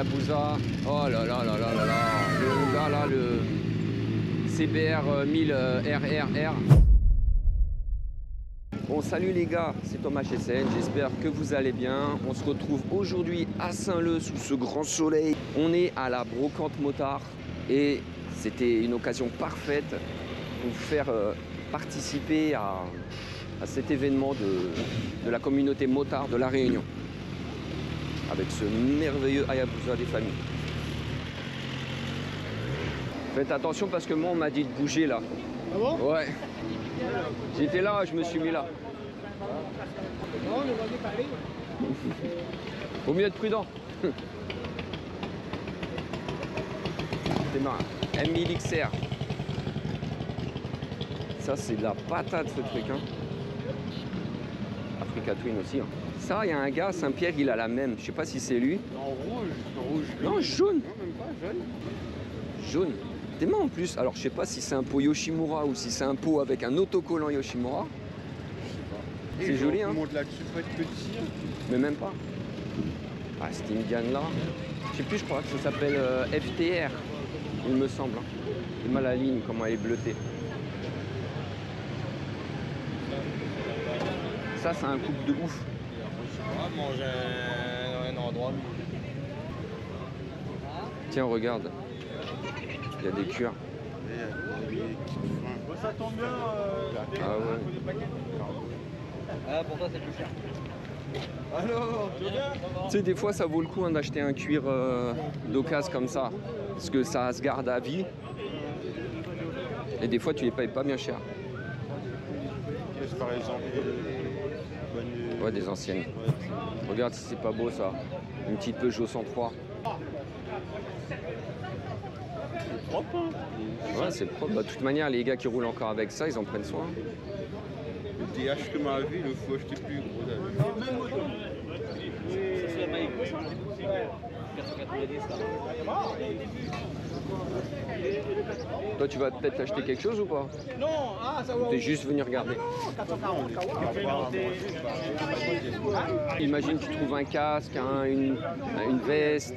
Hayabusa. Oh là là là là là là. Le Honda là, le CBR 1000 RRR. Bon, salut les gars, c'est Thomas GSN, j'espère que vous allez bien. On se retrouve aujourd'hui à Saint-Leu sous ce grand soleil. On est à la Brocante Motard et c'était une occasion parfaite pour vous faire participer à cet événement de la communauté motard de La Réunion avec ce merveilleux Hayabusa des familles. Faites attention parce que moi on m'a dit de bouger là. Ah bon? Ouais. J'étais là, je me suis mis là. Non, on va décaler. Vaut mieux être prudent. C'est marrant. M1000 XR. Ça c'est de la patate ce truc. Hein. Africa Twin aussi. Hein. Ça, il y a un gars, Saint-Pierre, il a la même. Je sais pas si c'est lui. En rouge. Rouge. Non, jaune. Non, même pas jaune. Jaune. Des mains en plus. Alors je sais pas si c'est un pot Yoshimura ou si c'est un pot avec un autocollant Yoshimura. C'est joli, hein. Monte là-dessus, peut être petit. Mais même pas. Ah, cette Indian là. Je sais plus, je crois que ça s'appelle FTR. Il me semble. Hein. J'ai mal à la ligne, comment elle est bleutée. Ça, c'est un couple de ouf. On va manger un endroit. Tiens, regarde. Il y a des cuirs. Ça tombe bien. Ah ouais. Ah, pour toi, c'est plus cher. Alors, tu veux bien? Tu sais, des fois, ça vaut le coup hein, d'acheter un cuir d'occasion comme ça. Parce que ça se garde à vie. Et des fois, tu les payes pas bien cher. Par exemple, Ouais, des anciennes. Regarde si c'est pas beau ça. Une petite Peugeot 103. c'est propre. Hein. Ouais, c'est propre. Bah, de toute manière, les gars qui roulent encore avec ça, ils en prennent soin. Le DH que m'a vu, il faut acheter plus gros. C'est la maille grosse, hein. 490 là. Toi, tu vas peut-être acheter quelque chose ou pas? Non, ça va. T'es juste venu regarder. Imagine tu trouves un casque, une veste.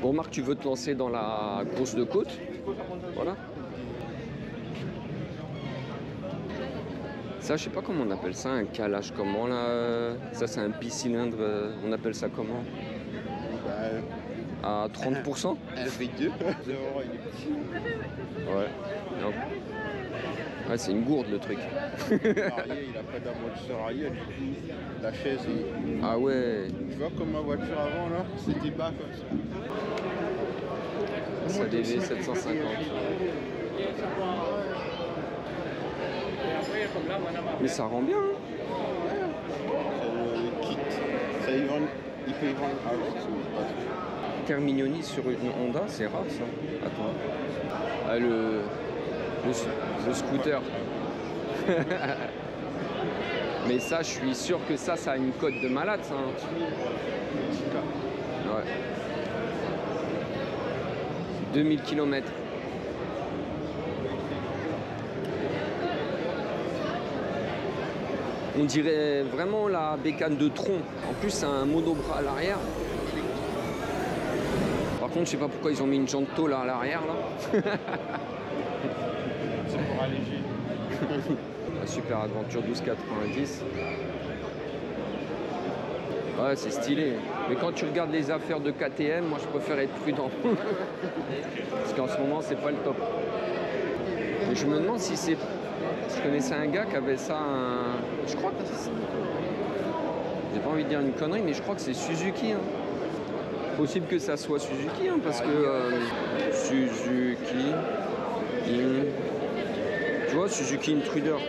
Bon, Marc, tu veux te lancer dans la course de côte? Voilà. Ça, je sais pas comment on appelle ça, un calage comment là. Ça, c'est un bicylindre, on appelle ça comment? À 30%? Un V2. Ouais. Non. Ouais, c'est une gourde le truc. Il a pas d'amortisseur arrière, du coup, la chaise est... Ah ouais. Tu vois comme ma voiture avant là, c'était bas comme ça. Ça DV 750. Mais ça rend bien. Hein. Le kit, ça y vend, il peut y vendre avec. Termignoni sur une Honda, c'est rare ça. Attends. Ah, le scooter. Mais ça, je suis sûr que ça a une cote de malade, ça. Hein. Ouais. 2000 km. On dirait vraiment la bécane de Tron. En plus, c'est un monobras à l'arrière. Par contre, je sais pas pourquoi ils ont mis une jante tôle à l'arrière là. C'est pour alléger. La Super Aventure 1290. Ouais, c'est stylé. Mais quand tu regardes les affaires de KTM, moi je préfère être prudent. Parce qu'en ce moment, c'est pas le top. Mais je me demande si c'est... Je connaissais un gars qui avait ça, je crois que... J'ai pas envie de dire une connerie, mais je crois que c'est Suzuki. Hein. Possible que ça soit Suzuki, hein, parce que... Suzuki... Tu vois, Suzuki Intruder. Ouais.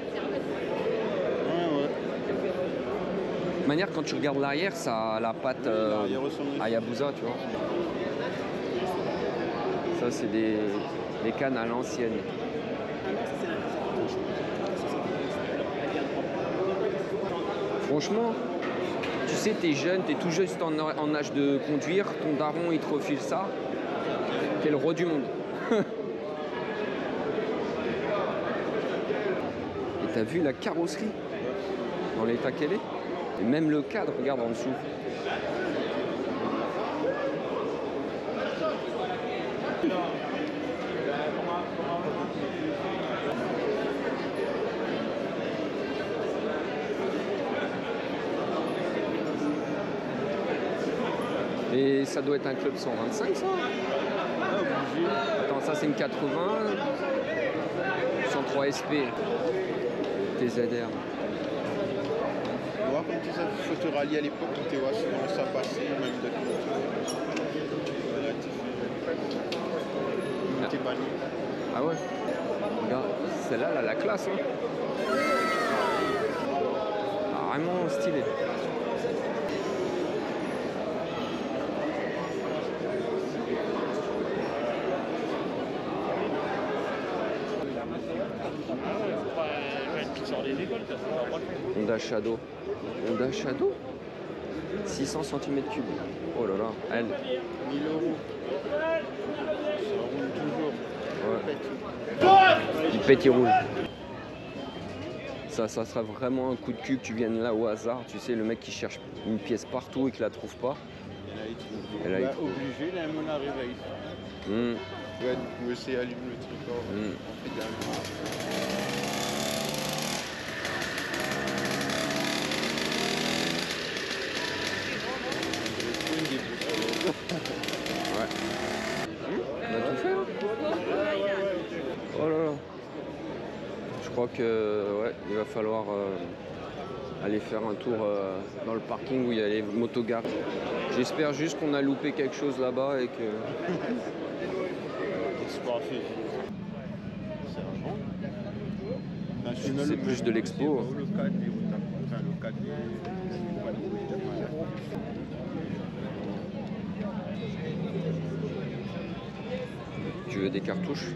De manière, quand tu regardes l'arrière, ça a la patte Hayabusa, tu vois. Ça, c'est des cannes à l'ancienne. Franchement, tu sais, t'es jeune, t'es tout juste en âge de conduire, ton daron, il te refile ça. T'es le roi du monde. Et t'as vu la carrosserie dans l'état qu'elle est? Et même le cadre, regarde en dessous. Et ça doit être un club 125, ça? Attends, ça c'est une 80. 103 SP. TZR. Voir quand tu as photo rallye à l'époque, on te voit souvent ça passer, même d'autres motos. T'es banni. Ah ouais? Regarde, celle-là, elle a la classe, hein? Ah, vraiment stylé. Honda Shadow. Honda Shadow 600 cm3. Oh là là, elle. 1000 €. Ça roule toujours. Ouais. Il pète, il roule. Ça serait vraiment un coup de cul que tu viennes là au hasard. Tu sais, le mec qui cherche une pièce partout et qui la trouve pas. Et là, il trouve. Obligé, là, on arrive à ici. Ouais, du coup, c'est allume le truc. On fait ouais. On a tout fait, hein? Oh là là. Je crois que ouais, il va falloir aller faire un tour dans le parking où il y a les motogares. J'espère juste qu'on a loupé quelque chose là-bas et que... C'est plus de l'expo. Tu veux des cartouches?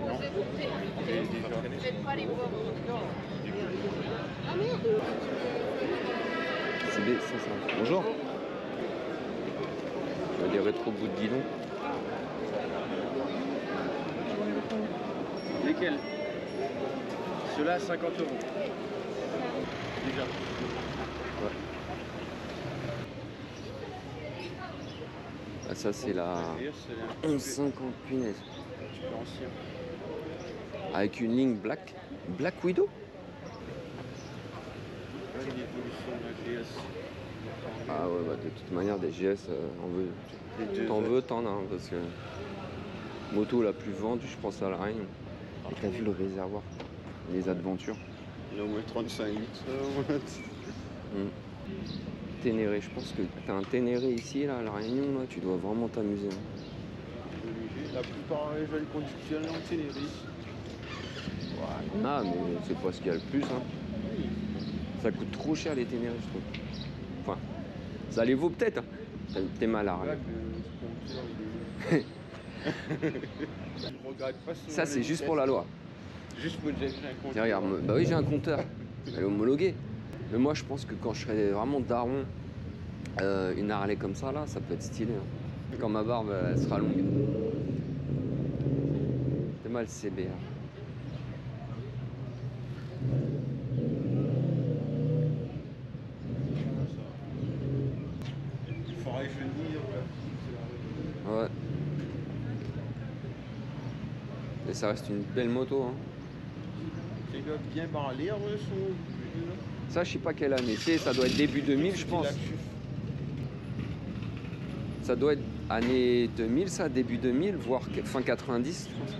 Non. C'est ça. Bonjour. Tu veux des rétro bouts de guidon? Lesquels? Ceux-là, 50 €. Déjà. Ouais. Ah, ça, c'est la 1150, punaise. Avec une ligne Black Widow? Ah ouais, bah, de toute manière, des GS, on veut. T'en veux, t'en as, hein, parce que moto la plus vendue, je pense à la Réunion. Et t'as vu le réservoir, les aventures. Il y a au moins 35 litres. Ténéré, je pense que t'as un Ténéré ici, là, à la Réunion, là, tu dois vraiment t'amuser. Hein. La plupart des jeunes conducteurs en Ténéré. Ouais, il y en a, mais c'est pas ce qu'il y a le plus. Hein. Ça coûte trop cher les Ténéré, je trouve. Enfin, ça les vaut peut-être. Hein. T'es mal à rien. Ça, c'est juste pour la loi. Juste pour dire que j'ai un compteur. Tiens, regarde, bah oui, j'ai un compteur. Elle est homologuée. Mais moi, je pense que quand je serai vraiment daron, une Harley comme ça, là, ça peut être stylé. Hein. Quand ma barbe, elle sera longue. C'est mal CBR. Il faudrait venir. Ouais. Et ça reste une belle moto. Hein. Il doit bien parler en son. Ça, je sais pas quelle année c'est, ça doit être début 2000, je pense. Ça doit être année 2000, ça, début 2000, voire fin 90, je pense.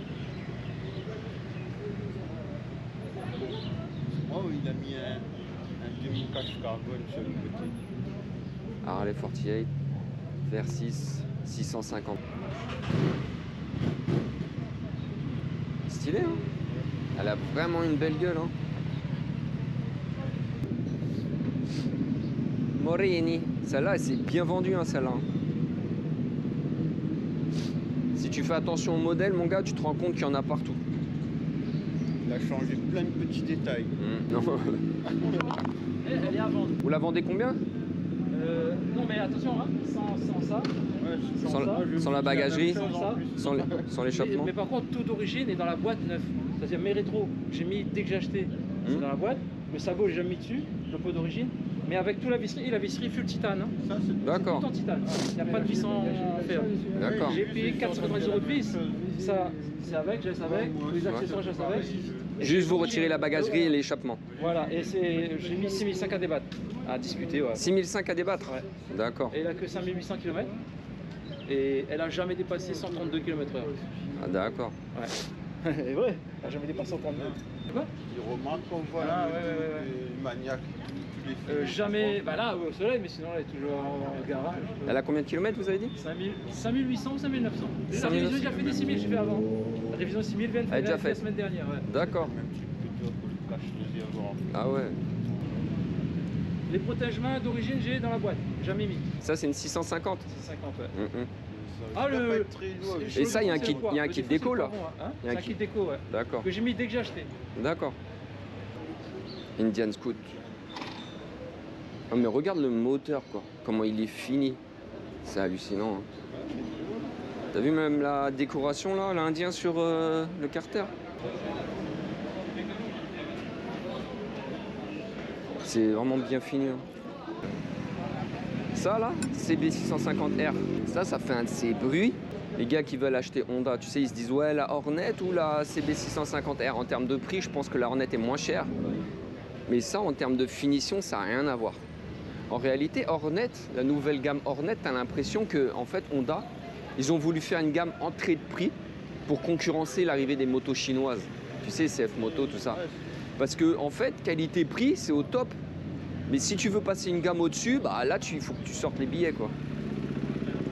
Oh, il a mis un demi-cache carbone sur le côté. Harley 48, Versys 650. Stylé, hein? Elle a vraiment une belle gueule, hein? Morini, celle-là, c'est bien vendu, hein, celle-là. Si tu fais attention au modèle, mon gars, tu te rends compte qu'il y en a partout. Il a changé plein de petits détails. Non. Elle est à vendre. Vous la vendez combien? Non, mais attention, hein, sans ça. Ouais, sans la bagagerie, Sans ça. sans l'échappement. Mais par contre, tout d'origine est dans la boîte neuve. C'est-à-dire mes rétros, j'ai mis dès que j'ai acheté. c'est dans la boîte. Le sabot, j'ai jamais mis dessus, le pot d'origine. Mais avec tout la visserie full titane. Hein. D'accord. Tout en titane. Il n'y a pas de vis en fer. D'accord. J'ai payé 490 € de vis. Ça, c'est avec, je laisse avec. Les accessoires, je laisse avec. Juste vous retirez la bagagerie et l'échappement. Voilà, et j'ai mis 6500 à débattre, à discuter. Ouais. 6500 à débattre. Ouais. D'accord. Et elle a que 5800 km. Et elle a jamais dépassé 132 km/h. Ah, d'accord. Ouais. C'est vrai, elle a jamais dépassé 132. Quoi? Il remarque qu'on voit les maniaques. Jamais, bah là au soleil, mais sinon elle est toujours en garage. Elle a combien de kilomètres vous avez dit? 5800 ou 5900. La révision, j'ai déjà fait des 6000, j'ai fait avant. La révision 6000 vient de faire la semaine dernière. Ouais. D'accord. Ah ouais. Les protège-mains d'origine, j'ai dans la boîte, jamais mis. Ça, c'est une 650. 650, ouais. Ah, et ça, il y a un kit déco là. Il y a un kit déco, ouais. D'accord. Que j'ai mis dès que j'ai acheté. D'accord. Indian Scout. Oh, mais regarde le moteur, quoi. Comment il est fini. C'est hallucinant. Hein. T'as vu même la décoration là, l'Indien sur le carter? C'est vraiment bien fini. Hein. Ça là, CB650R. Ça fait un de ces bruits. Les gars qui veulent acheter Honda, tu sais, ils se disent ouais, la Hornet ou la CB650R. En termes de prix, je pense que la Hornet est moins chère. Mais ça, en termes de finition, ça n'a rien à voir. En réalité, Hornet, la nouvelle gamme Hornet, tu as l'impression que, en fait, Honda, ils ont voulu faire une gamme entrée de prix pour concurrencer l'arrivée des motos chinoises. Tu sais, CF Moto, tout ça. Parce que, en fait, qualité-prix, c'est au top. Mais si tu veux passer une gamme au-dessus, bah là, il faut que tu sortes les billets, quoi.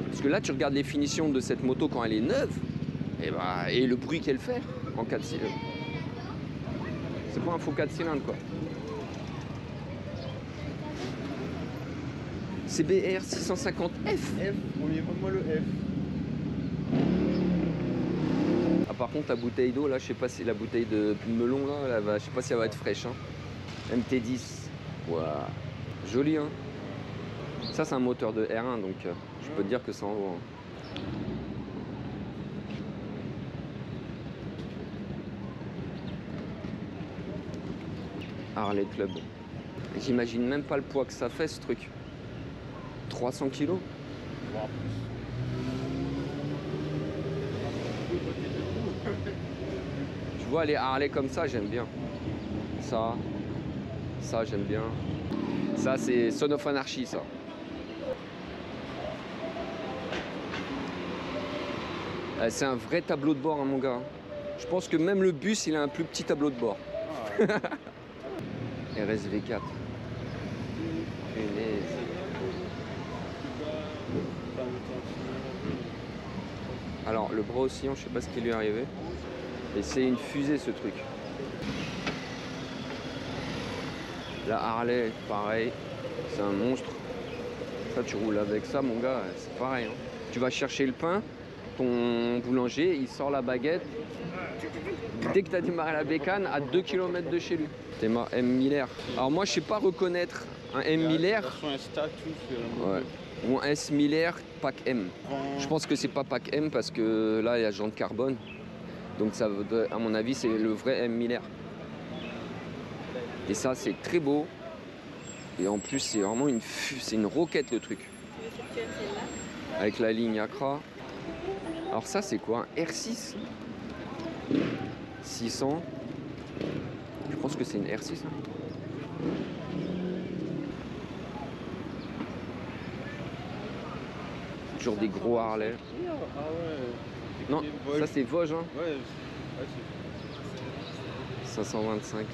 Parce que là, tu regardes les finitions de cette moto quand elle est neuve, et le bruit qu'elle fait en 4 cylindres. C'est pas un faux 4 cylindres, quoi. CBR 650F. F, on y voit moi le F. Ah, par contre, la bouteille d'eau, là, je sais pas si la bouteille de melon, là, je sais pas si elle va être fraîche. Hein. MT10. Waouh. Joli, hein. Ça, c'est un moteur de R1, donc je peux te dire que ça en vaut. Hein. Harley Club. J'imagine même pas le poids que ça fait, ce truc. 300 kilos. Tu vois, les Harley comme ça, j'aime bien. Ça j'aime bien. Ça, c'est Son of Anarchy, ça. C'est un vrai tableau de bord, hein, mon gars. Je pense que même le bus, il a un plus petit tableau de bord. RSV4. Punaise. Alors, le bras oscillant, je sais pas ce qui lui est arrivé. Et c'est une fusée, ce truc. La Harley, pareil. C'est un monstre. Ça, tu roules avec ça, mon gars, c'est pareil. Hein. Tu vas chercher le pain, ton boulanger, il sort la baguette. Dès que tu as démarré la bécane, à 2 km de chez lui. C'est ma M. Miller. Alors moi, je sais pas reconnaître un M. Miller. Ouais. Ou un S. Miller Pack M. Je pense que c'est pas Pack M parce que là, il y a jantes carbone. Donc ça, à mon avis, c'est le vrai M. Miller. Et ça, c'est très beau. Et en plus, c'est vraiment une roquette, le truc. Avec la ligne Accra. Alors ça, c'est quoi? Un R6 600. Je pense que c'est une R6. Hein. Toujours des gros Harley. Non, ça c'est Vosges. Hein. 525.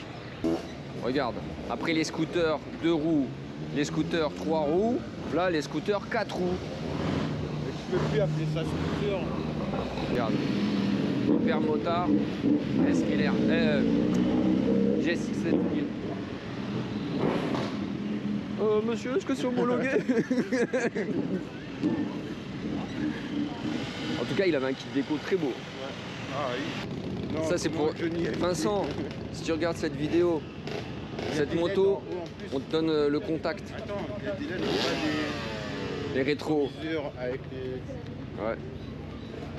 Regarde, après les scooters 2 roues, les scooters 3 roues, là les scooters 4 roues. Je peux plus appeler ça scooter. Regarde. Hyper motard, S. Miller, G6 7000. Monsieur, est-ce que c'est homologué? En tout cas, il avait un kit déco très beau. Ouais. Ah oui. Non, ça, c'est pour Vincent. Si tu regardes cette vidéo, cette moto, on te donne le contact. Attends, il y a les rétros. Avec les... Ouais.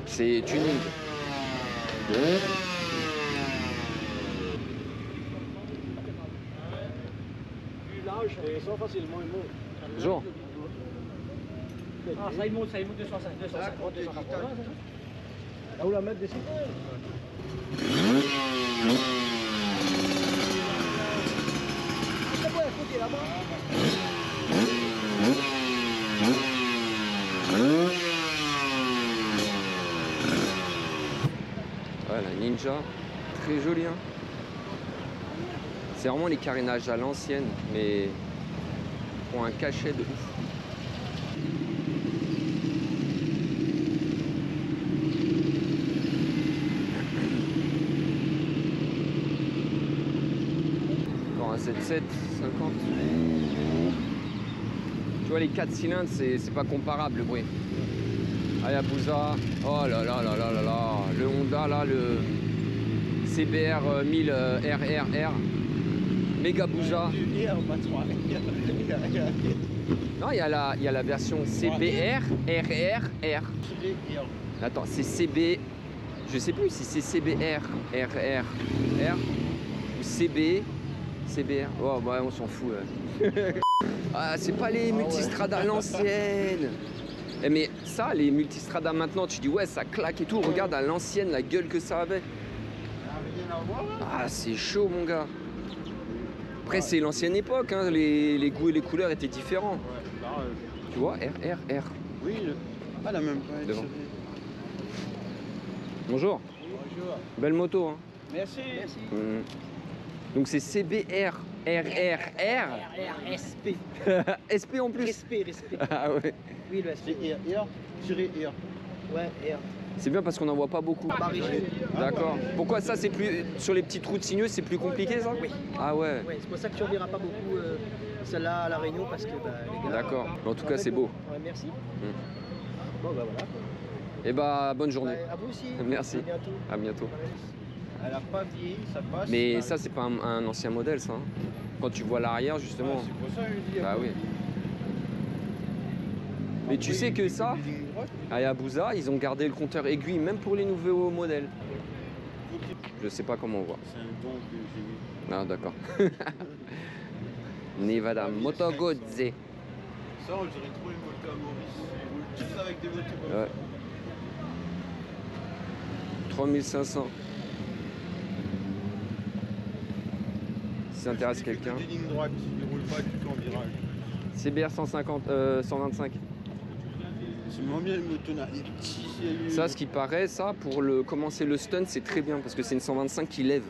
C'est tuning. Bonjour. Ah, ça il monte 250, 280. Là où la mettre dessus. Voilà, Ninja, très joli. Hein. C'est vraiment les carénages à l'ancienne, mais ont un cachet de ouf. Encore un 7.7, 50. Tu vois, les 4 cylindres, c'est pas comparable le bruit. Hayabusa, oh là là là là là là, le Honda là, le CBR 1000 RRR, Megabusa. Non, il y a la version CBR RRR. Attends, c'est CB, je sais plus si c'est CBR RRR ou CBR. Oh ouais, on s'en fout. Ah, c'est pas les multistrada à l'ancienne. Eh mais ça, les multistrada maintenant, tu dis ouais, ça claque et tout. Regarde à l'ancienne la gueule que ça avait. Ah, c'est chaud, mon gars. Après, c'est l'ancienne époque, hein. Les goûts et les couleurs étaient différents. Tu vois, RRR. Oui, la même devant. Bonjour. Bonjour. Belle moto, hein. Merci. Donc c'est CBR RRR. SP. SP en plus. Respect. Ah ouais. Oui, le SP. C'est R. Ouais, R. C'est bien parce qu'on n'en voit pas beaucoup. D'accord. Pourquoi ça, c'est plus sur les petites routes sinueuses, c'est plus compliqué ça? Oui. Ah ouais. Ouais, c'est pour ça que tu ne verras pas beaucoup celle-là à La Réunion parce que les gars. D'accord. En tout cas, c'est beau. Ouais, merci. Bon, bah voilà. Et bah, bonne journée. À vous aussi. Merci. À bientôt. À bientôt. Elle n'a pas vieilli, ça passe. Mais ça, c'est pas un ancien modèle, ça. Hein. Quand tu vois l'arrière, justement. C'est pour ça que je dis. Ah oui. Mais tu sais que ça, à Hayabusa, ils ont gardé le compteur aiguille, même pour les nouveaux modèles. Je sais pas comment on voit. C'est un don que j'ai eu. Ah, d'accord. Nevada Moto Gozze. Ça, on dirait trop les motos à Maurice. Ils roulent tous avec des motos comme ça. Ouais. 3500. Si ça intéresse quelqu'un. Des lignes droites, ils ne roulent pas du tout en virage. CBR 125. C'est moins bien les motos là, les petits. Ça, ce qui paraît, ça, pour commencer le stunt, c'est très bien parce que c'est une 125 qui lève.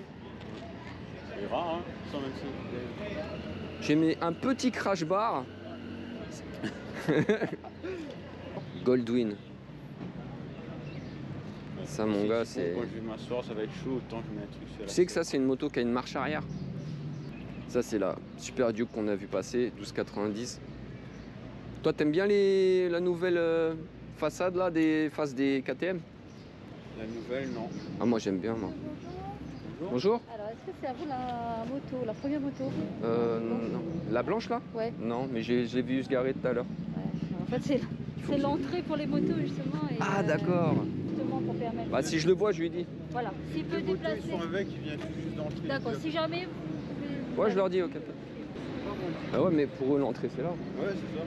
C'est rare, hein, 125. J'ai mis un petit crash bar. Goldwyn. Ça, mon gars, c'est. Quand je vais m'asseoir, ça va être chaud, autant je mets un truc sur la. Tu sais que ça, c'est une moto qui a une marche arrière. Ça, c'est la Super Duke qu'on a vu passer, 1290. Toi, t'aimes bien la nouvelle façade là, des faces des KTM? La nouvelle, non. Ah, moi, j'aime bien, moi. Bonjour. Alors, est-ce que c'est à vous la moto, la première moto? Non. La blanche là? Ouais. Non, mais j'ai vu se garer tout à l'heure. Ouais. En fait, c'est l'entrée pour les motos justement. Et, Ah, d'accord. Justement pour permettre. Bah, si je le vois, je lui dis. Voilà. S'il peut Les motos, déplacer. ils sont avec, ils viennent tout juste d'entrer. D'accord. Si jamais vous pouvez. Ouais, je leur dis, ok. Ah ouais, mais pour eux, l'entrée, c'est là. Ouais, c'est ça.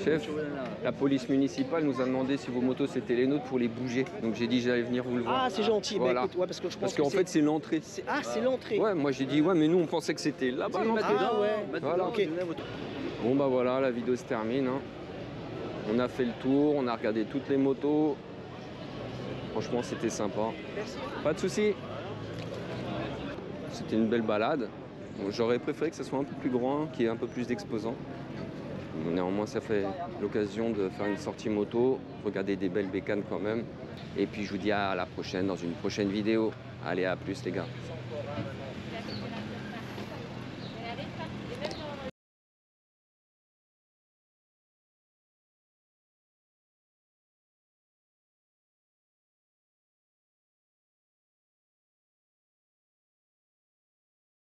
Chef, la police municipale nous a demandé si vos motos c'était les nôtres pour les bouger. Donc j'ai dit j'allais venir vous le voir. Ah, c'est gentil. Voilà. Bah, écoute, ouais, parce que je pense Parce qu'en fait c'est l'entrée. Ah, c'est l'entrée. Ouais, moi j'ai dit ouais, mais nous on pensait que c'était là-bas l'entrée. Ah ouais. Voilà. Ok. Bon bah voilà, la vidéo se termine. Hein. On a fait le tour, on a regardé toutes les motos. Franchement c'était sympa. Merci. Pas de soucis. C'était une belle balade. Bon, j'aurais préféré que ça soit un peu plus grand, qu'il y ait un peu plus d'exposants. Néanmoins, ça fait l'occasion de faire une sortie moto, regarder des belles bécanes quand même. Et puis, je vous dis à la prochaine, dans une prochaine vidéo. Allez, à plus les gars.